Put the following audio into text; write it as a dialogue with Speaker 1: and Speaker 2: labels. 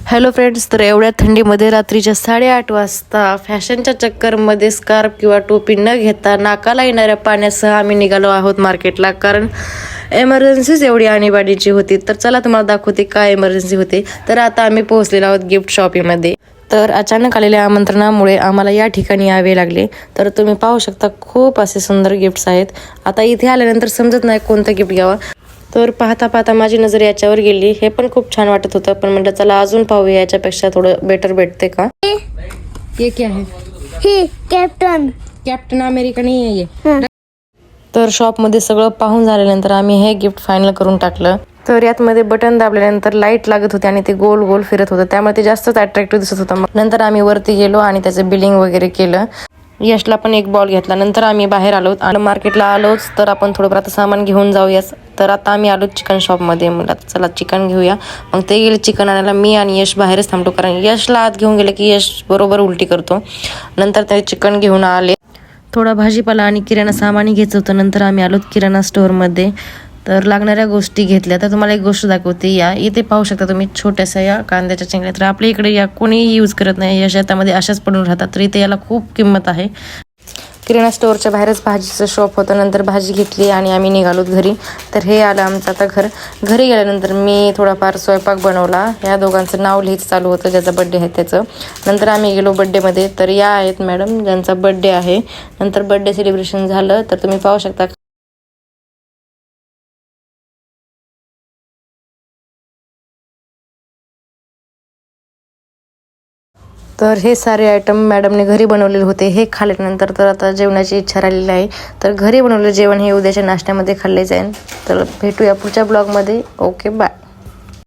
Speaker 1: Hello friends, तर एवढ्या थंडीमध्ये रात्रीच्या 8:30 वाजता फॅशनच्या चक्करमध्ये स्कार्फ किंवा टोपी न घेता नाकाला येणाऱ्या पाण्यासह आम्ही निघालो आहोत मार्केटला. कारण एमर्जन्सीच एवढी आणीबाणीची होती. तर चला तुम्हाला दाखवते काय एमर्जन्सी होती. तर आता आम्ही पोहोचलेलो आहोत गिफ्ट शॉपीमध्ये. तर अचानक आलेल्या आमंत्रणामुळे आम्हाला या ठिकाणी यावे लागले. तर तुम्ही पाहू शकता खूप असे सुंदर गिफ्ट्स आहेत. आता इथे आल्यानंतर समजत नाही कोणतं गिफ्ट घ्यावं. तर पाहता पाहता माझी नजर याच्यावर गेली. हे पण खूप छान वाटत होतं, पण म्हटलं चला अजून पाहूया याच्यापेक्षा थोडं बेटर भेटते का. ये क्या है?
Speaker 2: हे
Speaker 1: कॅप्टन अमेरिका नाही आहे ये. तर शॉपमध्ये सगळं पाहून झाल्यानंतर आम्ही हे गिफ्ट फायनल करून टाकलं. तर यातमध्ये बटन दाबल्यानंतर लाईट लागत होते आणि ते गोल गोल फिरत होतं, त्यामुळे ते जास्तच अट्रॅक्टिव्ह दिसत होतं. मग नंतर आम्ही वरती गेलो आणि त्याचं बिलिंग वगैरे केलं. यशला पण एक बॉल घेतला. नंतर आम्ही बाहेर आलो आणि मार्केटला आलोच, तर आपण थोडं आता सामान घेऊन जाऊया. तर आता आम्ही आलो चिकन शॉपमध्ये. म्हटलं चला चिकन घेऊया. मग ते गेले चिकन आणायला. मी आणि यश बाहेरच थांबतो, कारण यशला आत घेऊन गेले की यश बरोबर उलटी करतो. नंतर ते चिकन घेऊन आले. थोडा भाजीपाला आणि किराणा सामानही घ्यायचं होतं. नंतर आम्ही आलो किराणा स्टोअरमध्ये. तर लागणाऱ्या गोष्टी घेतल्या. तर तुम्हाला एक गोष्ट दाखवते. या इथे पाहू शकता तुम्ही छोट्याशा या कांद्याच्या चिंगड्या. तर आपल्या इकडे या कोणीही यूज करत नाही, या शेतामध्ये अशाच पडून राहतात. तर इथे याला खूप किंमत आहे. किराणा स्टोअरच्या बाहेरच भाजीचं शॉप होतं. नंतर भाजी घेतली आणि आम्ही निघालो घरी. तर हे आलं आमचं आता घरी गेल्यानंतर मी थोडाफार स्वयंपाक बनवला. या दोघांचं नाव लिहायचं चालू होतं, ज्याचा बड्डे आहे त्याचं. नंतर आम्ही गेलो बड्डेमध्ये. तर या आहेत मॅडम, ज्यांचा बड्डे आहे. नंतर बड्डे सेलिब्रेशन झालं. तर तुम्ही पाहू शकता. तर हे सारे आयटम मॅडमने घरी बनवलेले होते. हे खाल्ल्यानंतर तर आता जेवणाची इच्छा राहिलेली आहे. तर घरी बनवलेलं जेवण हे उद्याच्या नाश्त्यामध्ये खाल्ले जाईल. तर भेटूया पुढच्या ब्लॉगमध्ये. Okay, bye.